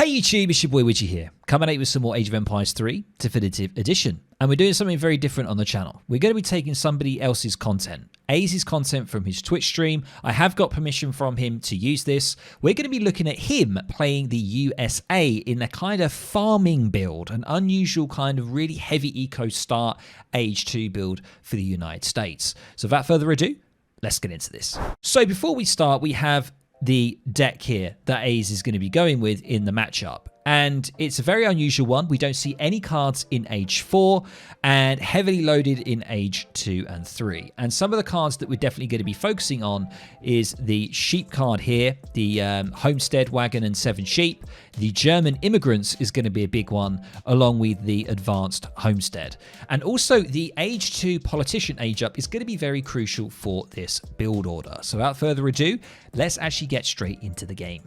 Hey YouTube, it's your boy Widgie here, coming at you with some more Age of Empires 3 Definitive Edition. And we're doing something very different on the channel. We're going to be taking somebody else's content, Aze's content from his Twitch stream. I have got permission from him to use this. We're going to be looking at him playing the USA in a kind of farming build, an unusual kind of really heavy eco start Age 2 build for the United States. So without further ado, let's get into this. So before we start, we have the deck here that Aze is going to be going with in the matchup. And it's a very unusual one. We don't see any cards in Age 4 and heavily loaded in Age 2 and 3. And some of the cards that we're definitely going to be focusing on is the sheep card here, the homestead wagon and 7 sheep. The German immigrants is going to be a big one, along with the advanced homestead. And also the Age 2 politician age up is going to be very crucial for this build order. So without further ado, let's actually get straight into the game.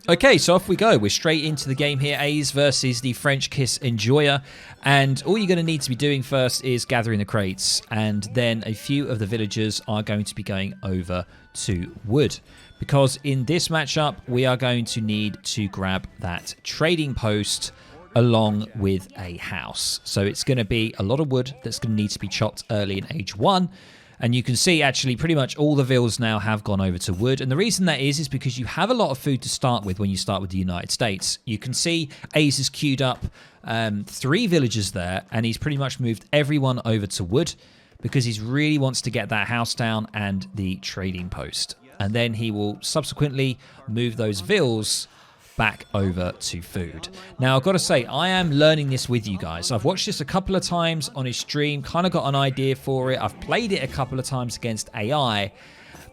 Okay, so off we go. We're straight into the game here. Aze versus the French Kiss Enjoyer. And all you're going to need to be doing first is gathering the crates. And then a few of the villagers are going to be going over to wood. Because in this matchup, we are going to need to grab that trading post along with a house. So it's going to be a lot of wood that's going to need to be chopped early in Age 1. And you can see actually pretty much all the villas now have gone over to wood. And the reason that is because you have a lot of food to start with when you start with the United States. You can see Aze has queued up 3 villagers there, and he's pretty much moved everyone over to wood because he really wants to get that house down and the trading post. And then he will subsequently move those villas back over to food. Now, I've got to say, I am learning this with you guys. I've watched this a couple of times on his stream, kind of got an idea for it. I've played it a couple of times against AI,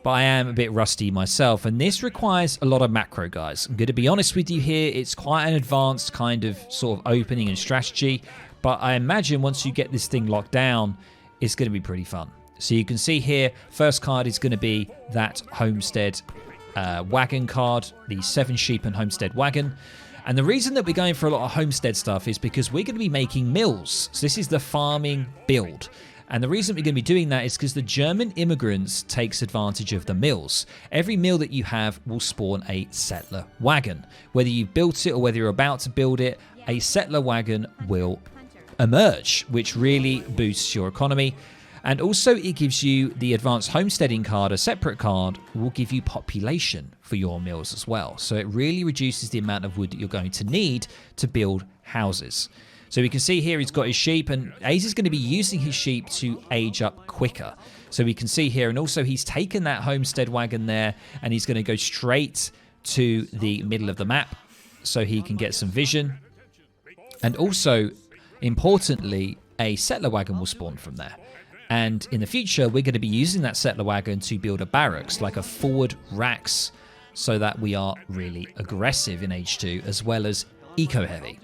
but I am a bit rusty myself. And this requires a lot of macro, guys. I'm going to be honest with you here. It's quite an advanced kind of sort of opening and strategy, but I imagine once you get this thing locked down, it's going to be pretty fun. So you can see here, first card is going to be that homestead wagon card, the 7 sheep and homestead wagon. And the reason that we're going for a lot of homestead stuff is because we're going to be making mills. So this is the farming build. And the reason we're going to be doing that is because the German immigrants takes advantage of the mills. Every mill that you have will spawn a settler wagon. Whether you built it or whether you're about to build it, a settler wagon will emerge, which really boosts your economy. And also it gives you the advanced homesteading card, a separate card, will give you population for your mills as well. So it really reduces the amount of wood that you're going to need to build houses. So we can see here he's got his sheep, and Aze is going to be using his sheep to age up quicker. So we can see here, and also he's taken that homestead wagon there, and he's going to go straight to the middle of the map so he can get some vision. And also, importantly, a settler wagon will spawn from there. And in the future, we're going to be using that settler wagon to build a barracks, like a forward racks, so that we are really aggressive in Age 2, as well as eco-heavy.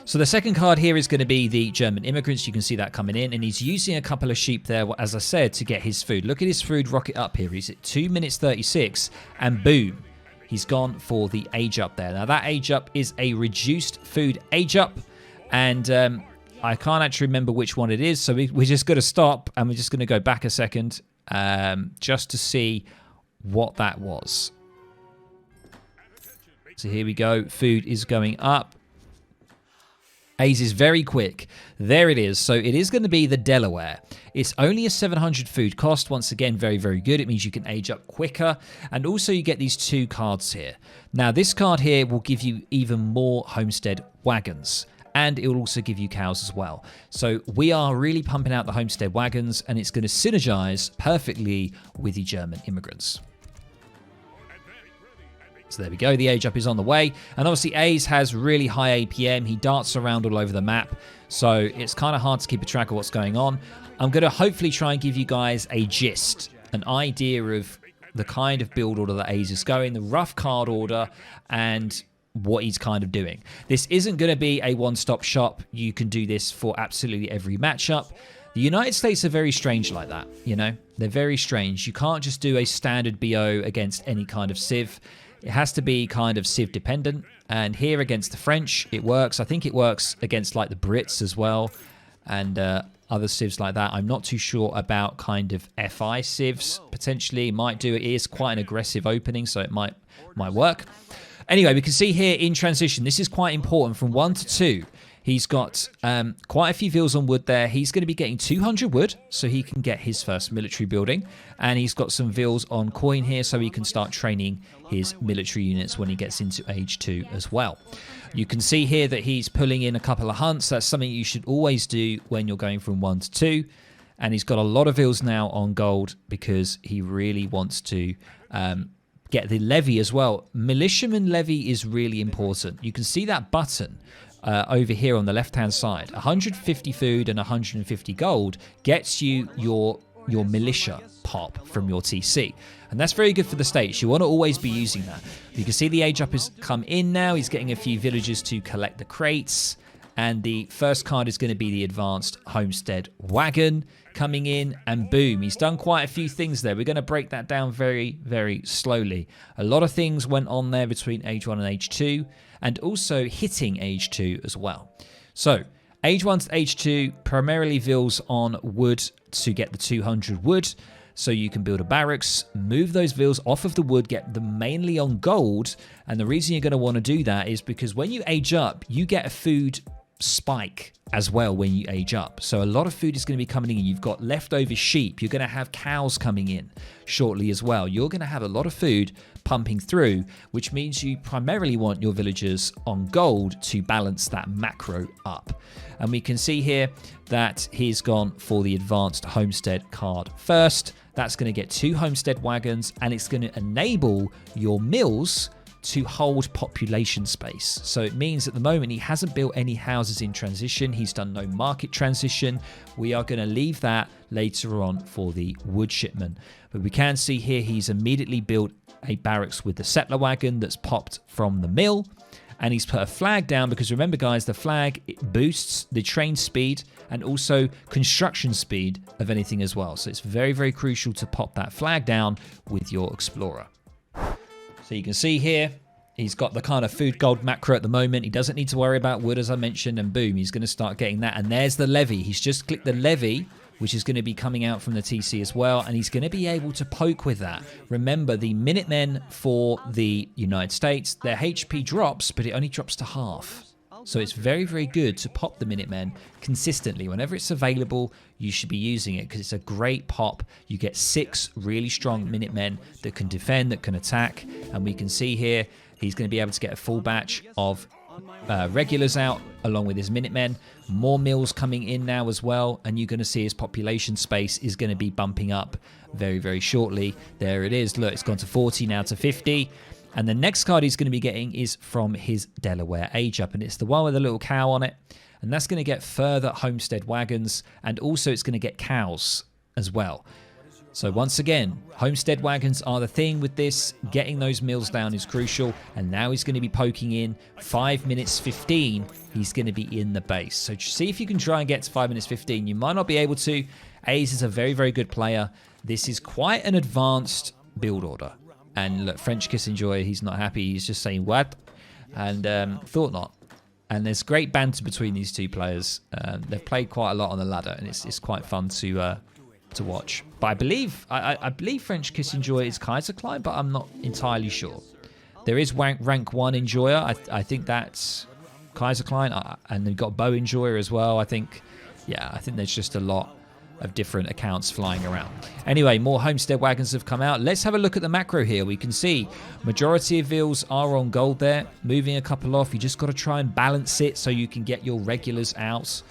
So the second card here is going to be the German immigrants. You can see that coming in, and he's using a couple of sheep there, as I said, to get his food. Look at his food rocket up here. He's at 2 minutes 36, and boom, he's gone for the age up there. Now, that age up is a reduced food age up, and I can't actually remember which one it is, so we're just going to stop, and we're just going to go back a second just to see what that was. So here we go. Food is going up. Aze is very quick. There it is. So it is going to be the Delaware. It's only a 700 food cost. Once again, very, very good. It means you can age up quicker. And also you get these 2 cards here. Now, this card here will give you even more homestead wagons. And it will also give you cows as well. So we are really pumping out the homestead wagons, and it's going to synergize perfectly with the German immigrants. So there we go. The age up is on the way. And obviously Aze has really high APM. He darts around all over the map. So it's kind of hard to keep a track of what's going on. I'm going to hopefully try and give you guys a gist, an idea of the kind of build order that Aze is going, the rough card order, and what he's kind of doing. This isn't going to be a one-stop shop. You can do this for absolutely every matchup. The United States are very strange like that, you know? They're very strange. You can't just do a standard BO against any kind of civ. It has to be kind of civ dependent. And here against the French, it works. I think it works against like the Brits as well, and other civs like that. I'm not too sure about kind of FI civs. Potentially might do it. It is quite an aggressive opening, so it might work. Anyway, we can see here in transition, this is quite important from 1 to 2. He's got quite a few villas on wood there. He's going to be getting 200 wood, so he can get his first military building. And he's got some villas on coin here, so he can start training his military units when he gets into age 2 as well. You can see here that he's pulling in a couple of hunts. That's something you should always do when you're going from 1 to 2. And he's got a lot of villas now on gold because he really wants to get the levy as well. Militiaman levy is really important. You can see that button over here on the left-hand side. 150 food and 150 gold gets you your militia pop from your TC. And that's very good for the states. You want to always be using that. You can see the age up has come in now. He's getting a few villagers to collect the crates. And the first card is going to be the advanced homestead wagon coming in, and boom, he's done quite a few things there. We're going to break that down very, very slowly. A lot of things went on there between age 1 and age 2, and also hitting age 2 as well. So age 1 to age 2, primarily villas on wood to get the 200 wood. So you can build a barracks, move those villas off of the wood, get them mainly on gold. And the reason you're going to want to do that is because when you age up, you get a food spike as well when you age up. So a lot of food is going to be coming in. You've got leftover sheep. You're going to have cows coming in shortly as well. You're going to have a lot of food pumping through, which means you primarily want your villagers on gold to balance that macro up. And we can see here that he's gone for the advanced homestead card first. That's going to get 2 homestead wagons, and it's going to enable your mills to hold population space. So it means at the moment he hasn't built any houses in transition. He's done no market transition. We are going to leave that later on for the wood shipment. But we can see here he's immediately built a barracks with the settler wagon that's popped from the mill. And he's put a flag down because remember guys, the flag, it boosts the train speed and also construction speed of anything as well. So it's very, very crucial to pop that flag down with your explorer. So you can see here, he's got the kind of food gold macro at the moment. He doesn't need to worry about wood, as I mentioned, and boom, he's going to start getting that. And there's the levy. He's just clicked the levy, which is going to be coming out from the TC as well, and he's going to be able to poke with that. Remember, the Minutemen for the United States, their HP drops, but it only drops to half. So it's very, very good to pop the Minutemen consistently. Whenever it's available, you should be using it because it's a great pop. You get 6 really strong Minutemen that can defend, that can attack. And we can see here, he's going to be able to get a full batch of regulars out along with his Minutemen. More mills coming in now as well. And you're going to see his population space is going to be bumping up very, very shortly. There it is. Look, it's gone to 40, now to 50. And the next card he's going to be getting is from his Delaware Age Up. And it's the one with a little cow on it. And that's going to get further homestead wagons. And also it's going to get cows as well. So once again, homestead wagons are the thing with this. Getting those mills down is crucial. And now he's going to be poking in 5 minutes 15. He's going to be in the base. So see if you can try and get to 5 minutes 15. You might not be able to. Ace is a very, very good player. This is quite an advanced build order. And look, French Kiss Enjoy, he's not happy. He's just saying, what? And thought not. And there's great banter between these two players. They've played quite a lot on the ladder, and it's quite fun to watch. But I believe French Kiss Enjoy is Kaiser Klein, but I'm not entirely sure. There is rank 1 Enjoyer. I think that's Kaiser Klein. And they've got Bow Enjoyer as well. I think there's just a lot of different accounts flying around. Anyway, more homestead wagons have come out. Let's have a look at the macro here. We can see majority of vills are on gold there. Moving a couple off. You just got to try and balance it so you can get your regulars out.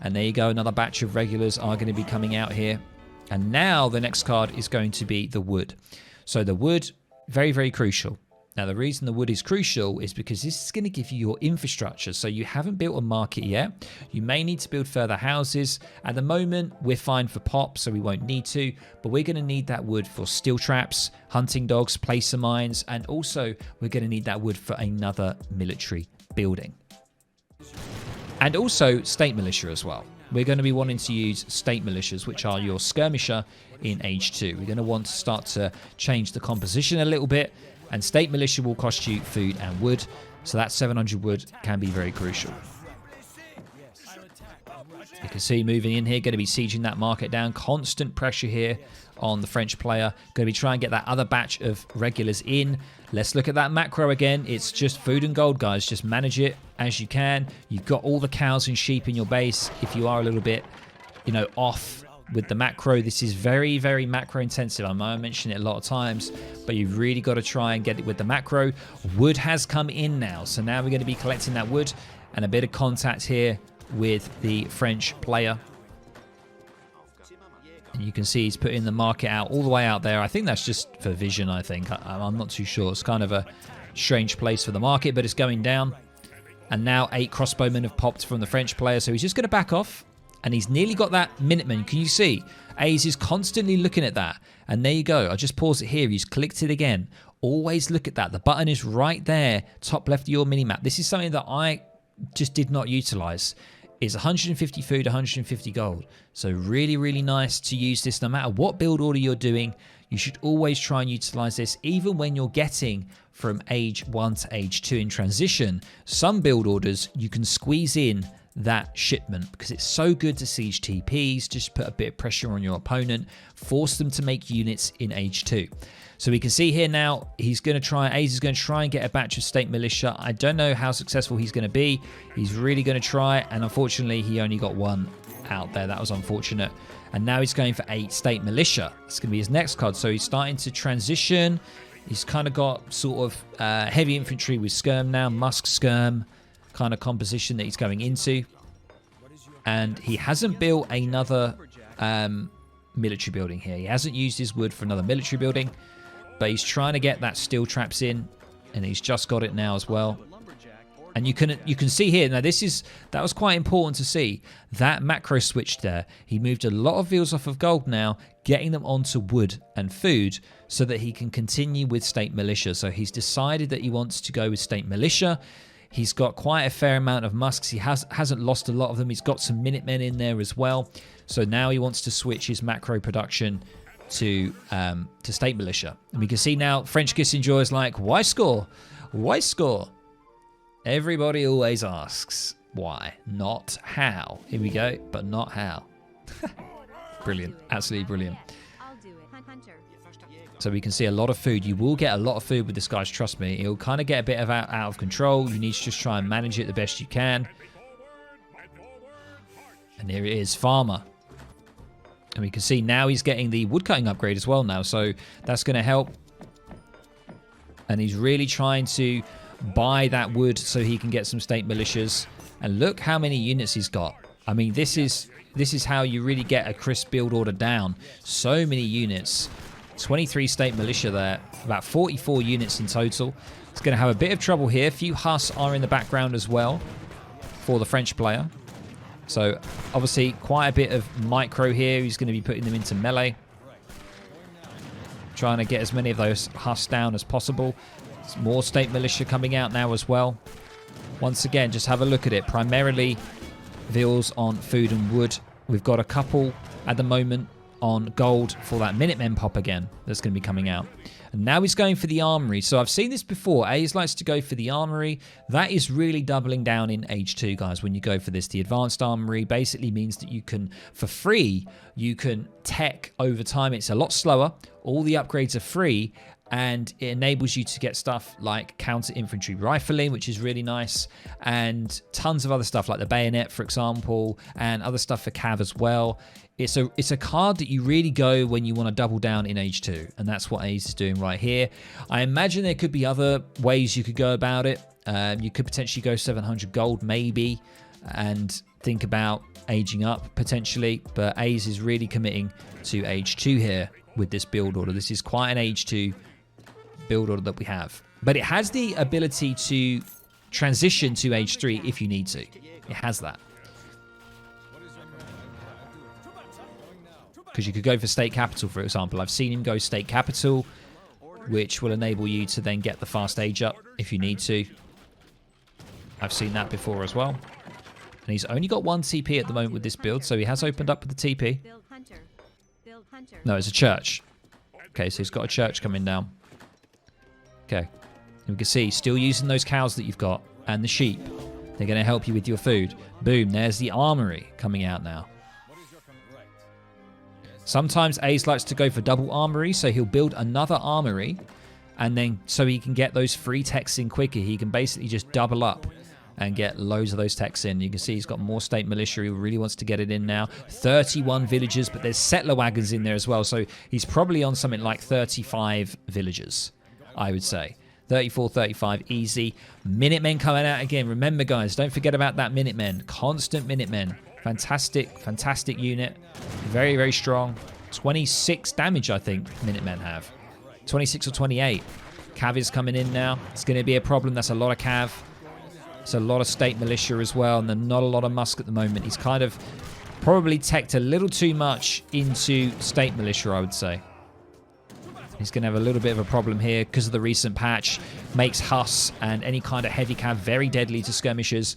And there you go. Another batch of regulars are going to be coming out here. And now the next card is going to be the wood. So the wood, very, very crucial. Now, the reason the wood is crucial is because this is going to give you your infrastructure. So you haven't built a market yet. You may need to build further houses. At the moment, we're fine for pop, so we won't need to. But we're going to need that wood for steel traps, hunting dogs, placer mines, and also we're going to need that wood for another military building. And also state militia as well. We're going to be wanting to use state militias, which are your skirmisher in Age 2. We're going to want to start to change the composition a little bit. And state militia will cost you food and wood. So that 700 wood can be very crucial. You can see moving in here, going to be sieging that market down. Constant pressure here on the French player. Going to be trying to get that other batch of regulars in. Let's look at that macro again. It's just food and gold, guys. Just manage it as you can. You've got all the cows and sheep in your base. If you are a little bit, you know, off with the macro, this is very, very macro intensive. I know I mentioned it a lot of times, but you've really got to try and get it with the macro. Wood has come in now, so now we're going to be collecting that wood, and a bit of contact here with the French player. And you can see he's putting the market out all the way out there. I think that's just for vision, I think. I'm not too sure. It's kind of a strange place for the market, but it's going down. And now 8 crossbowmen have popped from the French player, so he's just going to back off. And he's nearly got that Minuteman. Can you see? Aze is constantly looking at that. And there you go. I'll just pause it here. He's clicked it again. Always look at that. The button is right there, top left of your minimap. This is something that I just did not utilize. It's 150 food, 150 gold. So really, really nice to use this. No matter what build order you're doing, you should always try and utilize this. Even when you're getting from age 1 to age 2 in transition, some build orders you can squeeze in that shipment because it's so good to siege TPs. Just put a bit of pressure on your opponent, force them to make units in age 2. So we can see here now he's going to try, Aze is going to try and get a batch of state militia. I don't know how successful he's going to be. He's really going to try, and unfortunately he only got 1 out there. That was unfortunate. And now he's going for 8 state militia. It's going to be his next card. So he's starting to transition. He's kind of got sort of heavy infantry with skirm now, musk skirm kind of composition that he's going into. And he hasn't built another military building here. He hasn't used his wood for another military building, but he's trying to get that steel traps in, and he's just got it now as well. And you can see here now, that was quite important to see that macro switch there. He moved a lot of veals off of gold now, getting them onto wood and food so that he can continue with state militia. So he's decided that he wants to go with state militia. He's got quite a fair amount of musks. He hasn't lost a lot of them. He's got some Minutemen in there as well. So now he wants to switch his macro production to state militia. And we can see now French Kissinger is like, why score? Why score? Everybody always asks why, not how. Here we go, but not how. Brilliant. Absolutely brilliant. So we can see a lot of food. You will get a lot of food with this, guys. Trust me. It'll kind of get a bit of out of control. You need to just try and manage it the best you can. And here it is, farmer. And we can see now he's getting the woodcutting upgrade as well now. So that's going to help. And he's really trying to buy that wood so he can get some state militias. And look how many units he's got. I mean, this is how you really get a crisp build order down. So many units. 23 state militia there, about 44 units in total. It's going to have a bit of trouble here. A few Huss are in the background as well for the French player. So obviously quite a bit of micro here. He's going to be putting them into melee. Trying to get as many of those Huss down as possible. There's more state militia coming out now as well. Once again, just have a look at it. Primarily veals on food and wood. We've got a couple at the moment on gold for that Minutemen pop again that's going to be coming out. And now he's going for the armory. So I've seen this before. Aze likes to go for the armory. That is really doubling down in age 2, guys, when you go for this. The advanced armory basically means that you can, for free, you can tech over time. It's a lot slower. All the upgrades are free, and it enables you to get stuff like counter infantry rifling, which is really nice, and tons of other stuff like the bayonet, for example, and other stuff for cav as well. It's a card that you really go when you want to double down in age 2, and that's what Aze is doing right here. I imagine there could be other ways you could go about it. You could potentially go 700 gold maybe, and think about aging up potentially, but Aze is really committing to age 2 here with this build order. This is quite an age 2 build order that we have, but it has the ability to transition to age 3 if you need to. It has that, because you could go for state capital, for example. I've seen him go state capital, which will enable you to then get the fast age up if you need to. I've seen that before as well. And he's only got 1 TP at the moment with this build, so he has opened up with the TP. No, it's a church. Okay, so he's got a church coming down. Okay. And we can see, still using those cows that you've got and the sheep. They're going to help you with your food. Boom, there's the armory coming out now. Sometimes Ace likes to go for double armory, so he'll build another armory, and then so he can get those free techs in quicker. He can basically just double up and get loads of those techs in. You can see he's got more state militia. He really wants to get it in now. 31 villagers, but there's settler wagons in there as well, so he's probably on something like 35 villagers, I would say. 34, 35, easy. Minutemen coming out again. Remember, guys, don't forget about that Minutemen. Constant Minutemen. Fantastic, fantastic unit. Very, very strong. 26 damage, I think, Minutemen have. 26 or 28. Cav is coming in now. It's going to be a problem. That's a lot of Cav. It's a lot of state militia as well, and then not a lot of Musk at the moment. He's kind of probably teched a little too much into state militia, I would say. He's going to have a little bit of a problem here because of the recent patch. Makes Huss and any kind of heavy cav very deadly to skirmishers.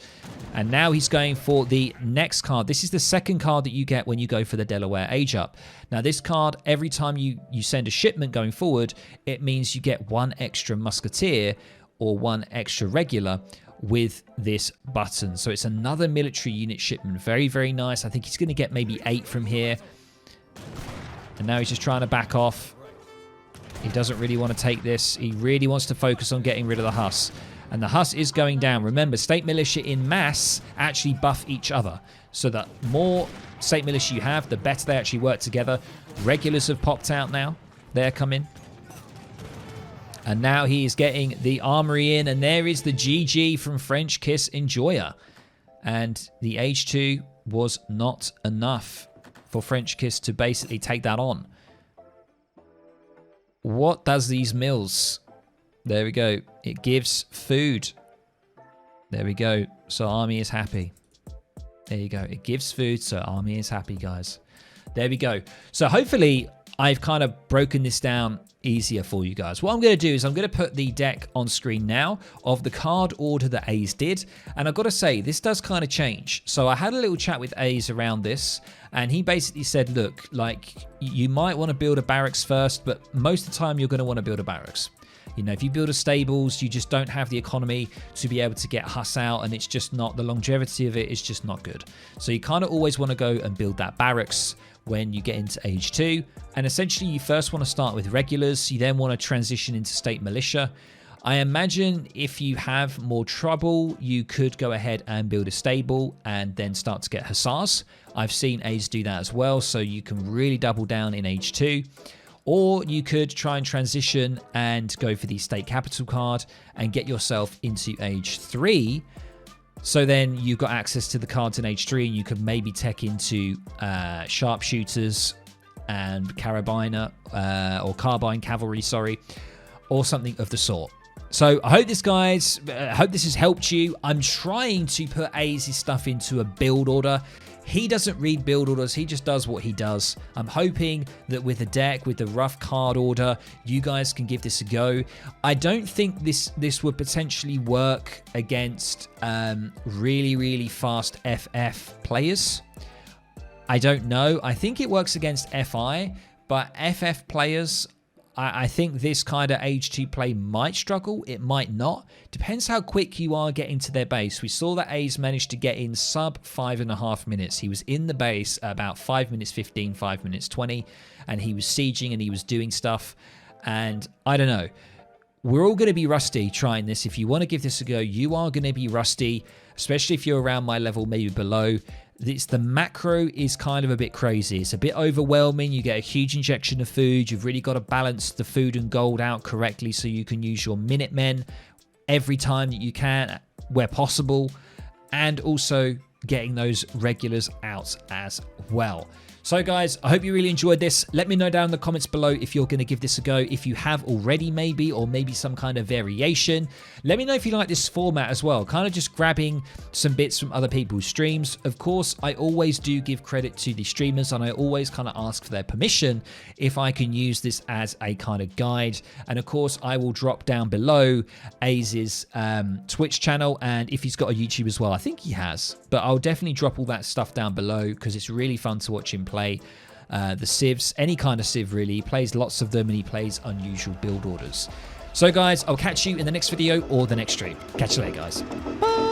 And now he's going for the next card. This is the second card that you get when you go for the Delaware Age Up. Now, this card, every time you send a shipment going forward, it means you get one extra musketeer or one extra regular with this button. So it's another military unit shipment. Very, very nice. I think he's going to get maybe 8 from here. And now he's just trying to back off. He doesn't really want to take this. He really wants to focus on getting rid of the Huss. And the Huss is going down. Remember, state militia in mass actually buff each other. So the more state militia you have, the better they actually work together. Regulars have popped out now. They're coming. And now he is getting the armory in. And there is the GG from French Kiss Enjoyer. And the Age 2 was not enough for French Kiss to basically take that on. What does these mills? There we go. It gives food. There we go. So army is happy. There you go. It gives food, so army is happy, guys. There we go. So hopefully I've kind of broken this down easier for you guys. What I'm going to do is I'm going to put the deck on screen now of the card order that A's did. And I've got to say, this does kind of change. So I had a little chat with A's around this, and he basically said, look, like, you might want to build a barracks first, but most of the time you're going to want to build a barracks. You know, if you build a stables, you just don't have the economy to be able to get Huss out, and it's just not, the longevity of it is just not good. So you kind of always want to go and build that barracks when you get into Age 2. And essentially, you first want to start with regulars. You then want to transition into state militia. I imagine if you have more trouble, you could go ahead and build a stable and then start to get hussars. I've seen A's do that as well, so you can really double down in Age 2. Or you could try and transition and go for the state capital card and get yourself into Age 3. So then you've got access to the cards in Age 3, and you could maybe tech into sharpshooters and carabiner or carbine cavalry, sorry, or something of the sort. So I hope this, guys, I hope this has helped you. I'm trying to put A's stuff into a build order. He doesn't read build orders. He just does what he does. I'm hoping that with the deck, with the rough card order, you guys can give this a go. I don't think this would potentially work against really, really fast FF players. I don't know. I think it works against FI, but FF players, I think this kind of Age 2 play might struggle. It might not. Depends how quick you are getting to their base. We saw that A's managed to get in sub 5.5 minutes. He was in the base at about 5 minutes 15, 5 minutes 20, and he was sieging and he was doing stuff. And I don't know. We're all going to be rusty trying this. If you want to give this a go, you are going to be rusty, especially if you're around my level, maybe below. The macro is kind of a bit crazy. It's a bit overwhelming. You get a huge injection of food. You've really got to balance the food and gold out correctly so you can use your Minutemen every time that you can, where possible, and also getting those regulars out as well. So guys, I hope you really enjoyed this. Let me know down in the comments below if you're going to give this a go, if you have already maybe, or maybe some kind of variation. Let me know if you like this format as well, kind of just grabbing some bits from other people's streams. Of course, I always do give credit to the streamers, and I always kind of ask for their permission if I can use this as a kind of guide. And of course, I will drop down below Aze's Twitch channel, and if he's got a YouTube as well. I think he has, but I'll definitely drop all that stuff down below because it's really fun to watch him play the civs, any kind of civ really. He plays lots of them and he plays unusual build orders. So guys, I'll catch you in the next video or the next stream. Catch you later, guys. Bye.